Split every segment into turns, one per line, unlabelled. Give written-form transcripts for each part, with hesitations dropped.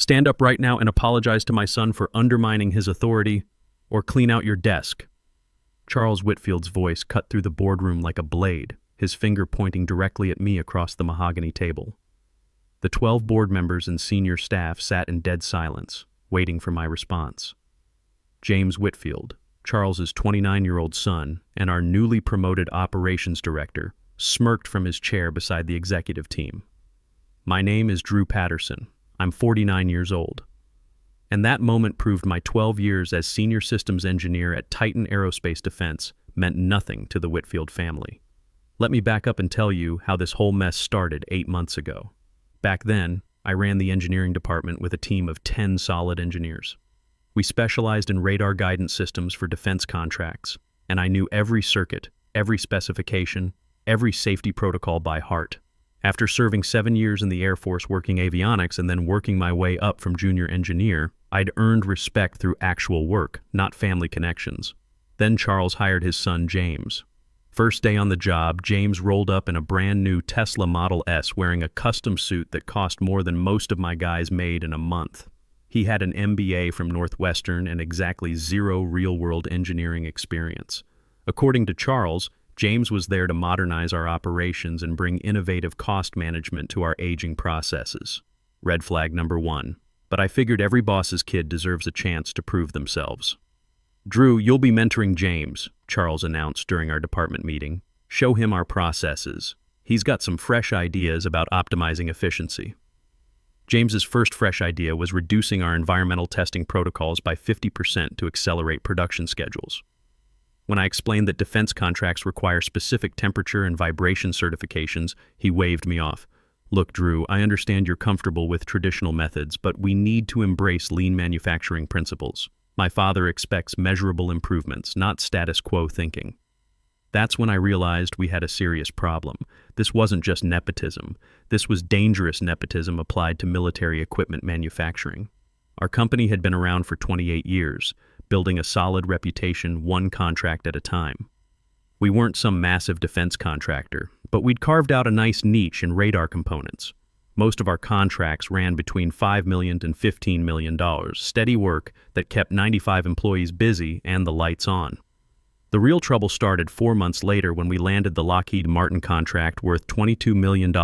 Stand up right now and apologize to my son for undermining his authority, or clean out your desk." Charles Whitfield's voice cut through the boardroom like a blade, his finger pointing directly at me across the mahogany table. The 12 board members and senior staff sat in dead silence, waiting for my response. James Whitfield, Charles's 29-year-old son and our newly promoted operations director, smirked from his chair beside the executive team. "My name is Drew Patterson. I'm 49 years old." And that moment proved my 12 years as senior systems engineer at Titan Aerospace Defense meant nothing to the Whitfield family. Let me back up and tell you how this whole mess started 8 months ago. Back then, I ran the engineering department with a team of 10 solid engineers. We specialized in radar guidance systems for defense contracts, and I knew every circuit, every specification, every safety protocol by heart. After serving 7 years in the Air Force working avionics and then working my way up from junior engineer, I'd earned respect through actual work, not family connections. Then Charles hired his son James. First day on the job, James rolled up in a brand new Tesla Model S wearing a custom suit that cost more than most of my guys made in a month. He had an MBA from Northwestern and exactly zero real-world engineering experience. According to Charles, James was there to modernize our operations and bring innovative cost management to our aging processes. Red flag number 1. But I figured every boss's kid deserves a chance to prove themselves. "Drew, you'll be mentoring James," Charles announced during our department meeting. "Show him our processes. He's got some fresh ideas about optimizing efficiency." James's first fresh idea was reducing our environmental testing protocols by 50% to accelerate production schedules. When I explained that defense contracts require specific temperature and vibration certifications, he waved me off. "Look, Drew, I understand you're comfortable with traditional methods, but we need to embrace lean manufacturing principles. My father expects measurable improvements, not status quo thinking." That's when I realized we had a serious problem. This wasn't just nepotism. This was dangerous nepotism applied to military equipment manufacturing. Our company had been around for 28 years, building a solid reputation one contract at a time. We weren't some massive defense contractor, but we'd carved out a nice niche in radar components. Most of our contracts ran between $5 million and $15 million, steady work that kept 95 employees busy and the lights on. The real trouble started 4 months later when we landed the Lockheed Martin contract worth $22 million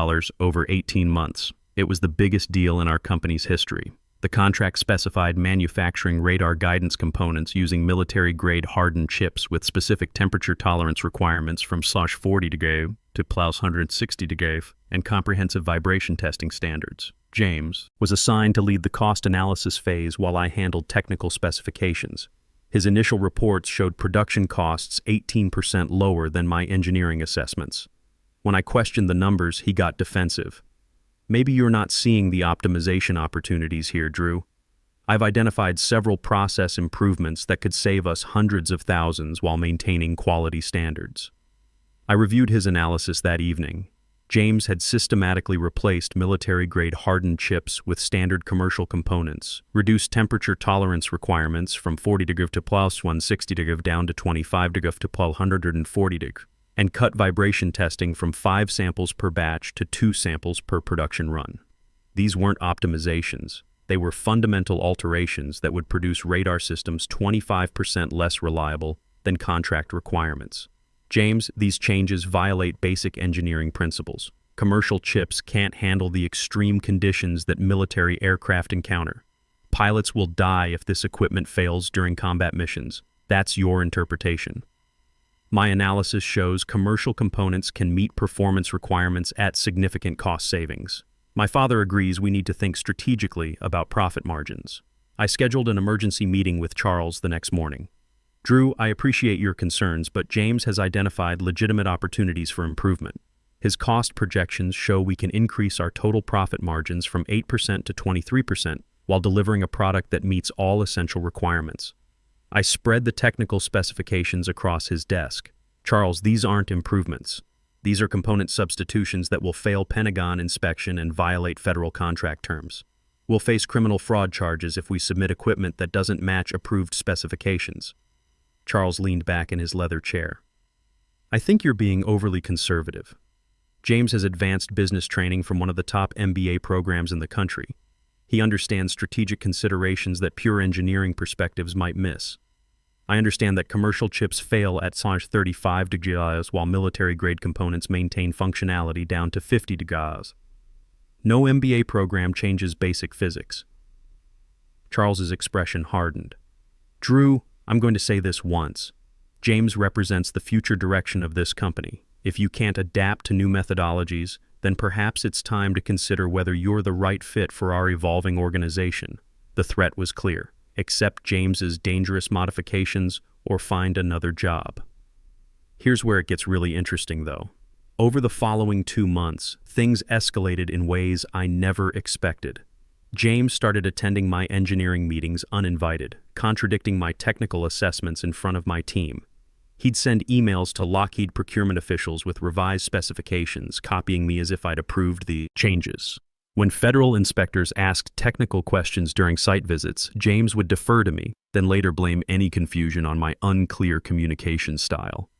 over 18 months. It was the biggest deal in our company's history. The contract specified manufacturing radar guidance components using military-grade hardened chips with specific temperature tolerance requirements from +40 degrees to +160 degrees and comprehensive vibration testing standards. James was assigned to lead the cost analysis phase while I handled technical specifications. His initial reports showed production costs 18% lower than my engineering assessments. When I questioned the numbers, he got defensive. "Maybe you're not seeing the optimization opportunities here, Drew. I've identified several process improvements that could save us hundreds of thousands while maintaining quality standards." I reviewed his analysis that evening. James had systematically replaced military-grade hardened chips with standard commercial components, reduced temperature tolerance requirements from 40 degrees to +160 degrees down to 25 degrees to +140 degrees, and cut vibration testing from 5 samples per batch to 2 samples per production run. These weren't optimizations. They were fundamental alterations that would produce radar systems 25% less reliable than contract requirements. "James, these changes violate basic engineering principles. Commercial chips can't handle the extreme conditions that military aircraft encounter. Pilots will die if this equipment fails during combat missions. That's your interpretation." My analysis shows commercial components can meet performance requirements at significant cost savings. My father agrees we need to think strategically about profit margins. I scheduled an emergency meeting with Charles the next morning. "Drew, I appreciate your concerns, but James has identified legitimate opportunities for improvement. His cost projections show we can increase our total profit margins from 8% to 23% while delivering a product that meets all essential requirements." I spread the technical specifications across his desk. "Charles, these aren't improvements. These are component substitutions that will fail Pentagon inspection and violate federal contract terms. We'll face criminal fraud charges if we submit equipment that doesn't match approved specifications." Charles leaned back in his leather chair. "I think you're being overly conservative. James has advanced business training from one of the top MBA programs in the country. He understands strategic considerations that pure engineering perspectives might miss. I understand that commercial chips fail at 35 degrees while military-grade components maintain functionality down to 50 degrees. No MBA program changes basic physics. Charles's expression hardened. Drew, I'm going to say this once. James represents the future direction of this company. If you can't adapt to new methodologies, then perhaps it's time to consider whether you're the right fit for our evolving organization. The threat was clear. Accept James's dangerous modifications or find another job. Here's where it gets really interesting, though. Over the following 2 months, things escalated in ways I never expected. James started attending my engineering meetings uninvited, contradicting my technical assessments in front of my team. He'd send emails to Lockheed procurement officials with revised specifications, copying me as if I'd approved the changes. When federal inspectors asked technical questions during site visits, James would defer to me, then later blame any confusion on my unclear communication style.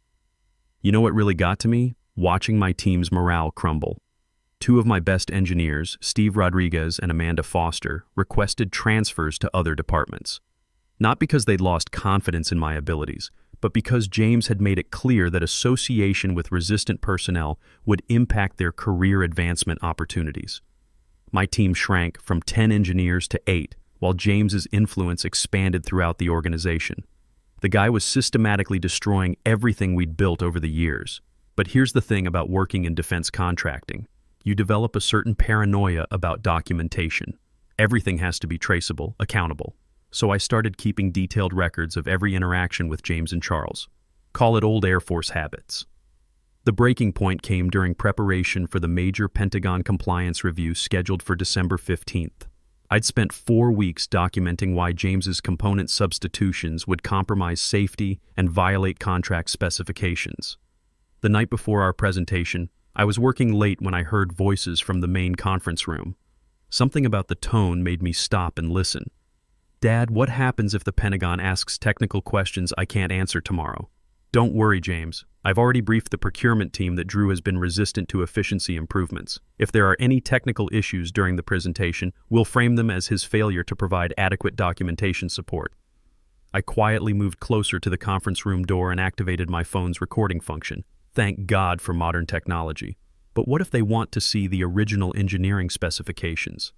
You know what really got to me? Watching my team's morale crumble. 2 of my best engineers, Steve Rodriguez and Amanda Foster, requested transfers to other departments. Not because they'd lost confidence in my abilities, but because James had made it clear that association with resistant personnel would impact their career advancement opportunities. My team shrank from 10 engineers to 8, while James's influence expanded throughout the organization. The guy was systematically destroying everything we'd built over the years. But here's the thing about working in defense contracting. You develop a certain paranoia about documentation. Everything has to be traceable, accountable. So I started keeping detailed records of every interaction with James and Charles. Call it old Air Force habits. The breaking point came during preparation for the major Pentagon compliance review scheduled for December 15th. I'd spent 4 weeks documenting why James's component substitutions would compromise safety and violate contract specifications. The night before our presentation, I was working late when I heard voices from the main conference room. Something about the tone made me stop and listen. Dad, what happens if the Pentagon asks technical questions I can't answer tomorrow? Don't worry, James. I've already briefed the procurement team that Drew has been resistant to efficiency improvements. If there are any technical issues during the presentation, we'll frame them as his failure to provide adequate documentation support. I quietly moved closer to the conference room door and activated my phone's recording function. Thank God for modern technology. But what if they want to see the original engineering specifications?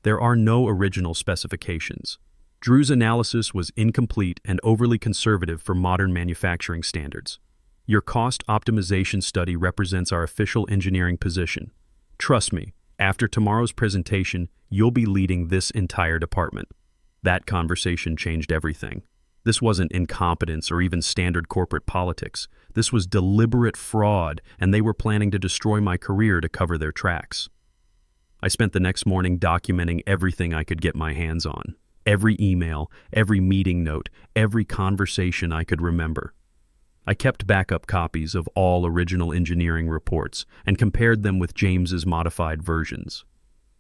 There are no original specifications. Drew's analysis was incomplete and overly conservative for modern manufacturing standards. Your cost optimization study represents our official engineering position. Trust me, after tomorrow's presentation, you'll be leading this entire department. That conversation changed everything. This wasn't incompetence or even standard corporate politics. This was deliberate fraud, and they were planning to destroy my career to cover their tracks. I spent the next morning documenting everything I could get my hands on. Every email, every meeting note, every conversation I could remember. I kept backup copies of all original engineering reports and compared them with James's modified versions.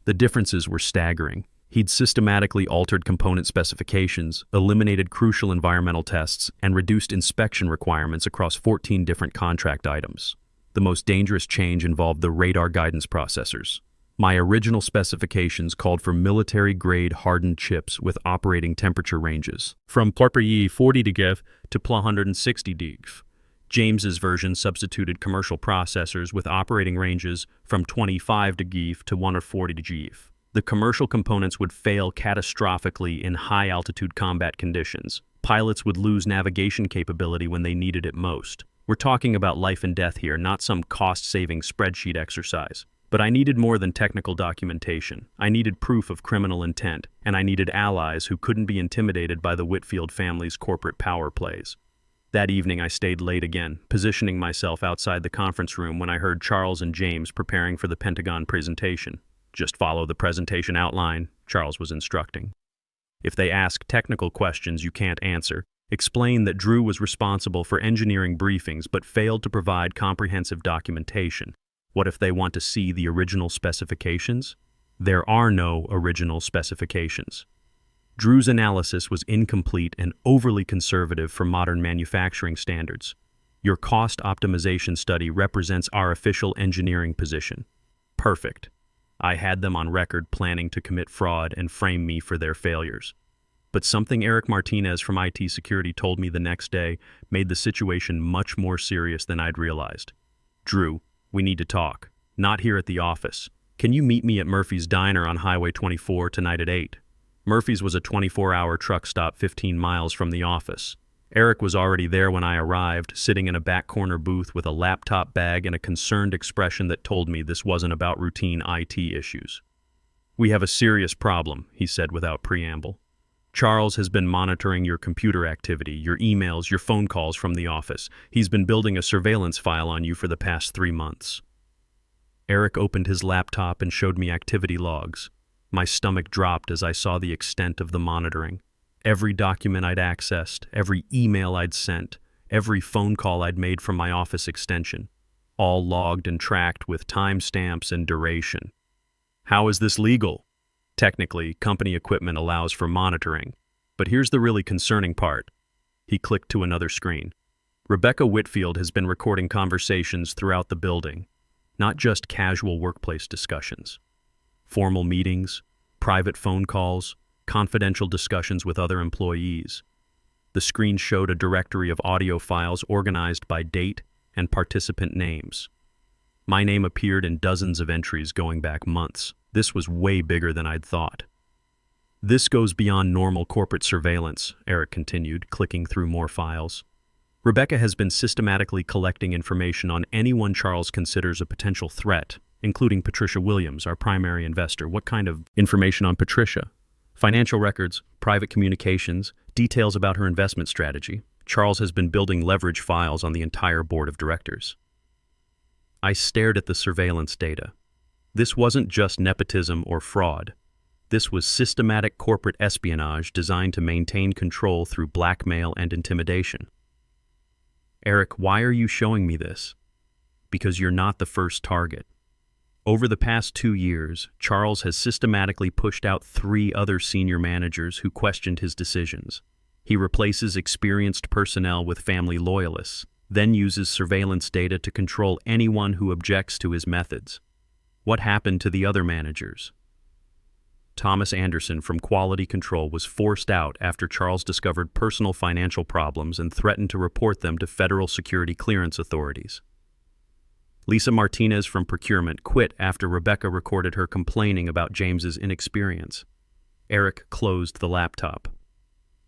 The differences were staggering. He'd systematically altered component specifications, eliminated crucial environmental tests, and reduced inspection requirements across 14 different contract items. The most dangerous change involved the radar guidance processors. My original specifications called for military-grade hardened chips with operating temperature ranges, from +40 degrees to +160 degrees. James's version substituted commercial processors with operating ranges from 25 degrees to 140 degrees. The commercial components would fail catastrophically in high-altitude combat conditions. Pilots would lose navigation capability when they needed it most. We're talking about life and death here, not some cost-saving spreadsheet exercise. But I needed more than technical documentation. I needed proof of criminal intent, and I needed allies who couldn't be intimidated by the Whitfield family's corporate power plays. That evening I stayed late again, positioning myself outside the conference room when I heard Charles and James preparing for the Pentagon presentation. Just follow the presentation outline, Charles was instructing. If they ask technical questions you can't answer, explain that Drew was responsible for engineering briefings but failed to provide comprehensive documentation. What if they want to see the original specifications? There are no original specifications. Drew's analysis was incomplete and overly conservative for modern manufacturing standards. Your cost optimization study represents our official engineering position. Perfect. I had them on record planning to commit fraud and frame me for their failures. But something Eric Martinez from IT Security told me the next day made the situation much more serious than I'd realized. Drew, we need to talk. Not here at the office. Can you meet me at Murphy's Diner on Highway 24 tonight at 8? Murphy's was a 24-hour truck stop 15 miles from the office. Eric was already there when I arrived, sitting in a back corner booth with a laptop bag and a concerned expression that told me this wasn't about routine IT issues. We have a serious problem, he said without preamble. Charles has been monitoring your computer activity, your emails, your phone calls from the office. He's been building a surveillance file on you for the past 3 months. Eric opened his laptop and showed me activity logs. My stomach dropped as I saw the extent of the monitoring. Every document I'd accessed, every email I'd sent, every phone call I'd made from my office extension, all logged and tracked with timestamps and duration. How is this legal? Technically, company equipment allows for monitoring. But here's the really concerning part. He clicked to another screen. Rebecca Whitfield has been recording conversations throughout the building, not just casual workplace discussions. Formal meetings, private phone calls, confidential discussions with other employees. The screen showed a directory of audio files organized by date and participant names. My name appeared in dozens of entries going back months. This was way bigger than I'd thought. This goes beyond normal corporate surveillance, Eric continued, clicking through more files. Rebecca has been systematically collecting information on anyone Charles considers a potential threat, including Patricia Williams, our primary investor. What kind of information on Patricia? Financial records, private communications, details about her investment strategy. Charles has been building leverage files on the entire board of directors. I stared at the surveillance data. This wasn't just nepotism or fraud. This was systematic corporate espionage designed to maintain control through blackmail and intimidation. Eric, why are you showing me this? Because you're not the first target. Over the past 2 years, Charles has systematically pushed out 3 other senior managers who questioned his decisions. He replaces experienced personnel with family loyalists, then uses surveillance data to control anyone who objects to his methods. What happened to the other managers? Thomas Anderson from Quality Control was forced out after Charles discovered personal financial problems and threatened to report them to federal security clearance authorities. Lisa Martinez from Procurement quit after Rebecca recorded her complaining about James's inexperience. Eric closed the laptop.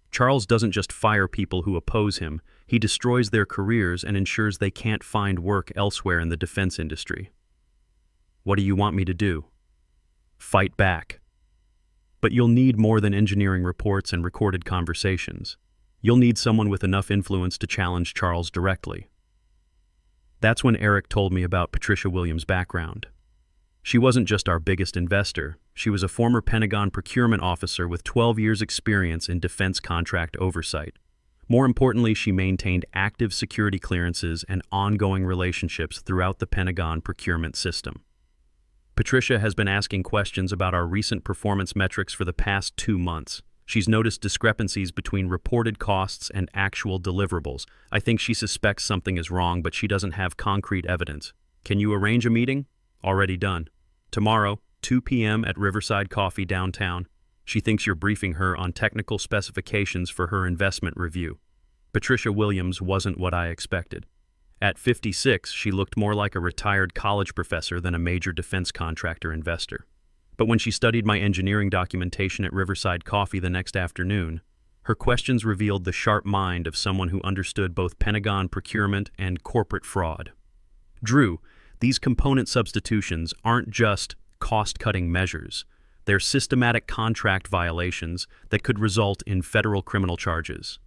Charles doesn't just fire people who oppose him, he destroys their careers and ensures they can't find work elsewhere in the defense industry. What do you want me to do? Fight back. But you'll need more than engineering reports and recorded conversations. You'll need someone with enough influence to challenge Charles directly. That's when Eric told me about Patricia Williams' background. She wasn't just our biggest investor. She was a former Pentagon procurement officer with 12 years' experience in defense contract oversight. More importantly, she maintained active security clearances and ongoing relationships throughout the Pentagon procurement system. Patricia has been asking questions about our recent performance metrics for the past 2 months. She's noticed discrepancies between reported costs and actual deliverables. I think she suspects something is wrong, but she doesn't have concrete evidence. Can you arrange a meeting? Already done. Tomorrow, 2 p.m. at Riverside Coffee downtown. She thinks you're briefing her on technical specifications for her investment review. Patricia Williams wasn't what I expected. At 56, she looked more like a retired college professor than a major defense contractor investor. But when she studied my engineering documentation at Riverside Coffee the next afternoon, her questions revealed the sharp mind of someone who understood both Pentagon procurement and corporate fraud. Drew, these component substitutions aren't just cost-cutting measures. They're systematic contract violations that could result in federal criminal charges.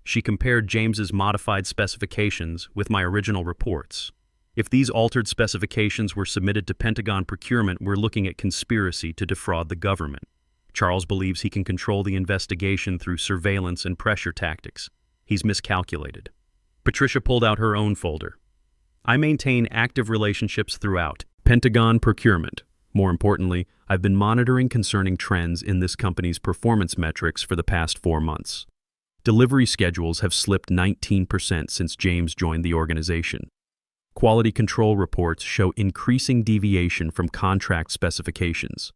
She compared James's modified specifications with my original reports. If these altered specifications were submitted to Pentagon procurement, we're looking at conspiracy to defraud the government. Charles believes he can control the investigation through surveillance and pressure tactics. He's miscalculated. Patricia pulled out her own folder. I maintain active relationships throughout Pentagon procurement. More importantly, I've been monitoring concerning trends in this company's performance metrics for the past 4 months. Delivery schedules have slipped 19% since James joined the organization. Quality control reports show increasing deviation from contract specifications.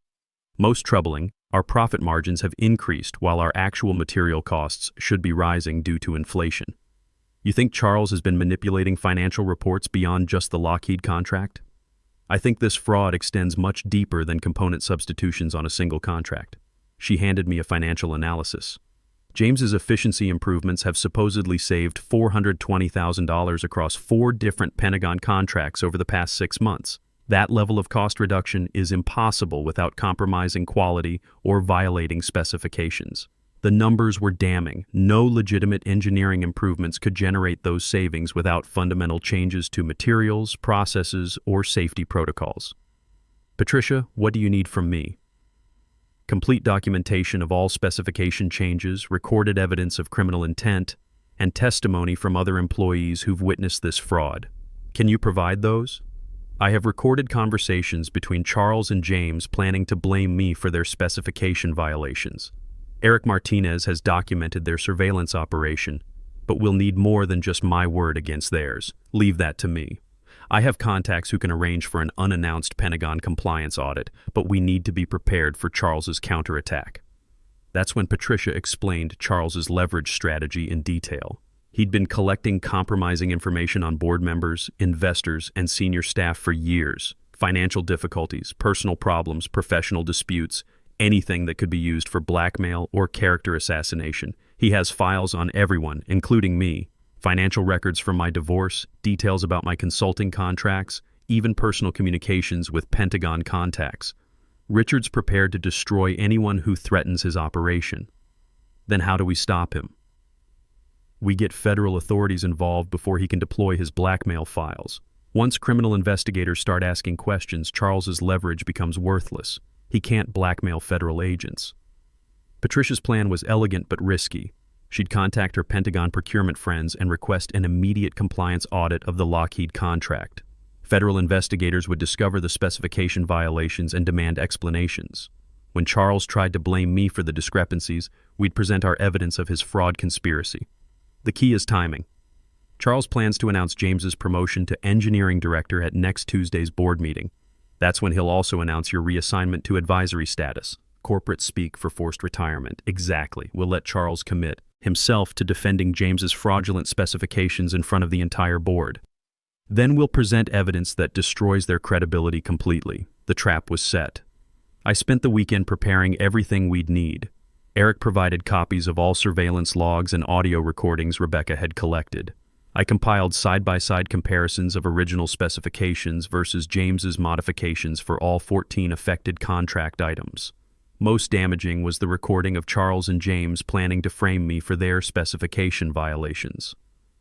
Most troubling, our profit margins have increased while our actual material costs should be rising due to inflation. You think Charles has been manipulating financial reports beyond just the Lockheed contract? I think this fraud extends much deeper than component substitutions on a single contract. She handed me a financial analysis. James's efficiency improvements have supposedly saved $420,000 across 4 different Pentagon contracts over the past 6 months. That level of cost reduction is impossible without compromising quality or violating specifications. The numbers were damning. No legitimate engineering improvements could generate those savings without fundamental changes to materials, processes, or safety protocols. Patricia, what do you need from me? Complete documentation of all specification changes, recorded evidence of criminal intent, and testimony from other employees who've witnessed this fraud. Can you provide those? I have recorded conversations between Charles and James planning to blame me for their specification violations. Eric Martinez has documented their surveillance operation, but we'll need more than just my word against theirs. Leave that to me. I have contacts who can arrange for an unannounced Pentagon compliance audit, but we need to be prepared for Charles's counterattack. That's when Patricia explained Charles's leverage strategy in detail. He'd been collecting compromising information on board members, investors, and senior staff for years. Financial difficulties, personal problems, professional disputes, anything that could be used for blackmail or character assassination. He has files on everyone, including me. Financial records from my divorce, details about my consulting contracts, even personal communications with Pentagon contacts. Richard's prepared to destroy anyone who threatens his operation. Then how do we stop him? We get federal authorities involved before he can deploy his blackmail files. Once criminal investigators start asking questions, Charles's leverage becomes worthless. He can't blackmail federal agents. Patricia's plan was elegant but risky. She'd contact her Pentagon procurement friends and request an immediate compliance audit of the Lockheed contract. Federal investigators would discover the specification violations and demand explanations. When Charles tried to blame me for the discrepancies, we'd present our evidence of his fraud conspiracy. The key is timing. Charles plans to announce James's promotion to engineering director at next Tuesday's board meeting. That's when he'll also announce your reassignment to advisory status. Corporate speak for forced retirement. Exactly. We'll let Charles commit himself to defending James's fraudulent specifications in front of the entire board. Then we'll present evidence that destroys their credibility completely. The trap was set. I spent the weekend preparing everything we'd need. Eric provided copies of all surveillance logs and audio recordings Rebecca had collected. I compiled side-by-side comparisons of original specifications versus James's modifications for all 14 affected contract items. Most damaging was the recording of Charles and James planning to frame me for their specification violations.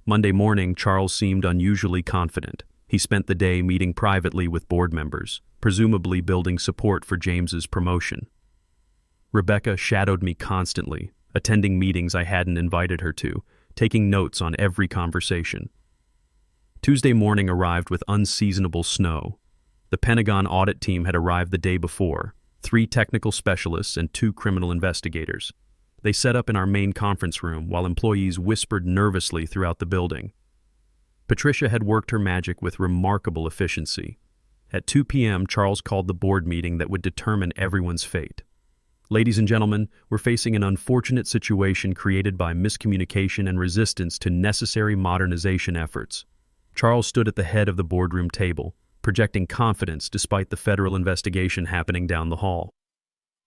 Monday morning, Charles seemed unusually confident. He spent the day meeting privately with board members, presumably building support for James's promotion. Rebecca shadowed me constantly, attending meetings I hadn't invited her to, taking notes on every conversation. Tuesday morning arrived with unseasonable snow. The Pentagon audit team had arrived the day before, 3 technical specialists and 2 criminal investigators. They set up in our main conference room while employees whispered nervously throughout the building. Patricia had worked her magic with remarkable efficiency. At 2 p.m., Charles called the board meeting that would determine everyone's fate. Ladies and gentlemen, we're facing an unfortunate situation created by miscommunication and resistance to necessary modernization efforts. Charles stood at the head of the boardroom table, projecting confidence despite the federal investigation happening down the hall.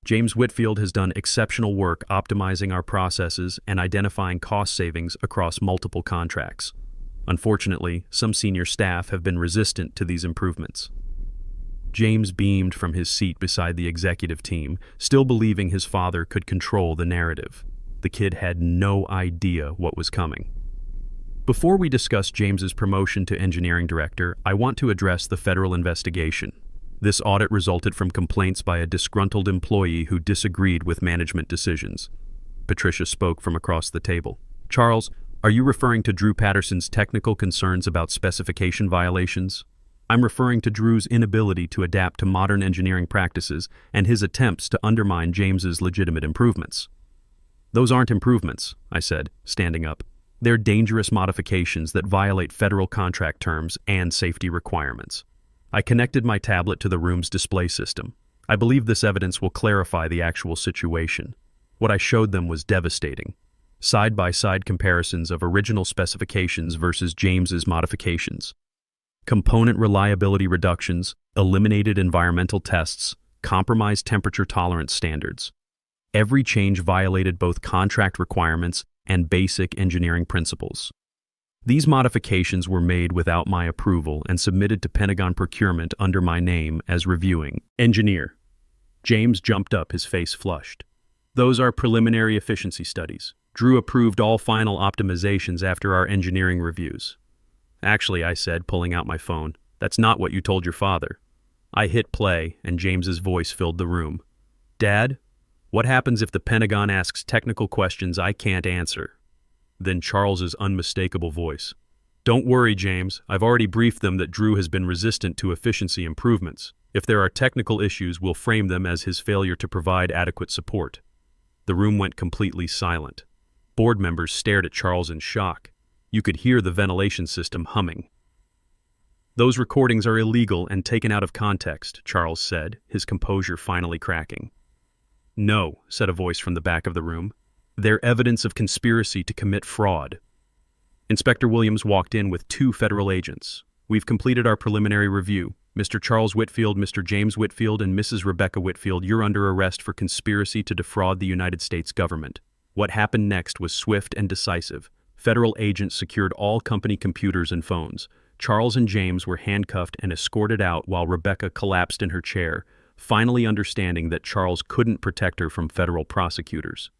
James Whitfield has done exceptional work optimizing our processes and identifying cost savings across multiple contracts. Unfortunately, some senior staff have been resistant to these improvements. James beamed from his seat beside the executive team, still believing his father could control the narrative. The kid had no idea what was coming. Before we discuss James's promotion to engineering director, I want to address the federal investigation. This audit resulted from complaints by a disgruntled employee who disagreed with management decisions. Patricia spoke from across the table. Charles, are you referring to Drew Patterson's technical concerns about specification violations? I'm referring to Drew's inability to adapt to modern engineering practices and his attempts to undermine James's legitimate improvements. Those aren't improvements, I said, standing up. They're dangerous modifications that violate federal contract terms and safety requirements. I connected my tablet to the room's display system. I believe this evidence will clarify the actual situation. What I showed them was devastating. Side-by-side comparisons of original specifications versus James's modifications. Component reliability reductions, eliminated environmental tests, compromised temperature tolerance standards. Every change violated both contract requirements and basic engineering principles. These modifications were made without my approval and submitted to Pentagon procurement under my name as reviewing engineer. James jumped up, his face flushed. Those are preliminary efficiency studies. Drew approved all final optimizations after our engineering reviews. Actually, I said, pulling out my phone, that's not what you told your father. I hit play, and James's voice filled the room. Dad, what happens if the Pentagon asks technical questions I can't answer? Then Charles's unmistakable voice. Don't worry, James. I've already briefed them that Drew has been resistant to efficiency improvements. If there are technical issues, we'll frame them as his failure to provide adequate support. The room went completely silent. Board members stared at Charles in shock. You could hear the ventilation system humming. Those recordings are illegal and taken out of context, Charles said, his composure finally cracking. No, said a voice from the back of the room. They're evidence of conspiracy to commit fraud. Inspector Williams walked in with 2 federal agents. We've completed our preliminary review. Mr. Charles Whitfield, Mr. James Whitfield, and Mrs. Rebecca Whitfield, you're under arrest for conspiracy to defraud the United States government. What happened next was swift and decisive. Federal agents secured all company computers and phones. Charles and James were handcuffed and escorted out while Rebecca collapsed in her chair, finally understanding that Charles couldn't protect her from federal prosecutors.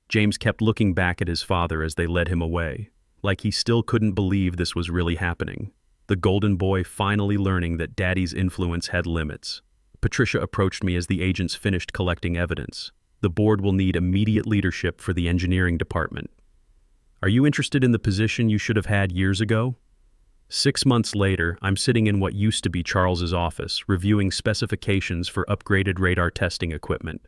James kept looking back at his father as they led him away, like he still couldn't believe this was really happening. The golden boy finally learning that Daddy's influence had limits. Patricia approached me as the agents finished collecting evidence. The board will need immediate leadership for the engineering department. Are you interested in the position you should have had years ago? 6 months later, I'm sitting in what used to be Charles's office, reviewing specifications for upgraded radar testing equipment.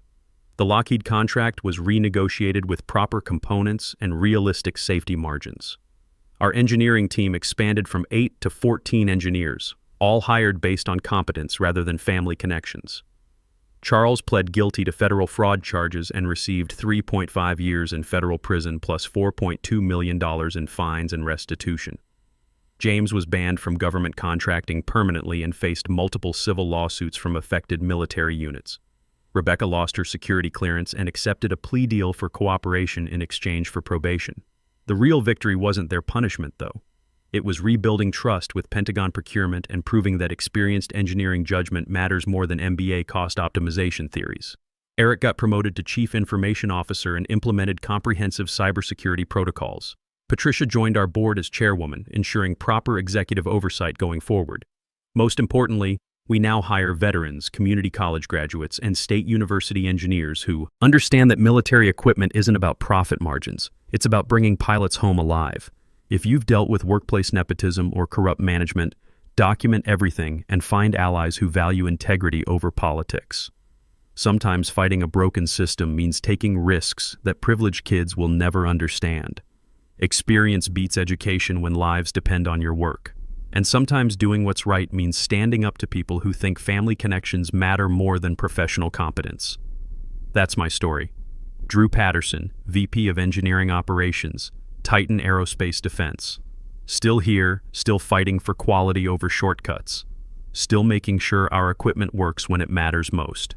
The Lockheed contract was renegotiated with proper components and realistic safety margins. Our engineering team expanded from 8 to 14 engineers, all hired based on competence rather than family connections. Charles pled guilty to federal fraud charges and received 3.5 years in federal prison plus $4.2 million in fines and restitution. James was banned from government contracting permanently and faced multiple civil lawsuits from affected military units. Rebecca lost her security clearance and accepted a plea deal for cooperation in exchange for probation. The real victory wasn't their punishment, though. It was rebuilding trust with Pentagon procurement and proving that experienced engineering judgment matters more than MBA cost optimization theories. Eric got promoted to Chief Information Officer and implemented comprehensive cybersecurity protocols. Patricia joined our board as chairwoman, ensuring proper executive oversight going forward. Most importantly, we now hire veterans, community college graduates, and state university engineers who understand that military equipment isn't about profit margins. It's about bringing pilots home alive. If you've dealt with workplace nepotism or corrupt management, document everything and find allies who value integrity over politics. Sometimes fighting a broken system means taking risks that privileged kids will never understand. Experience beats education when lives depend on your work. And sometimes doing what's right means standing up to people who think family connections matter more than professional competence. That's my story. Drew Patterson, VP of Engineering Operations, Titan Aerospace Defense. Still here, still fighting for quality over shortcuts. Still making sure our equipment works when it matters most.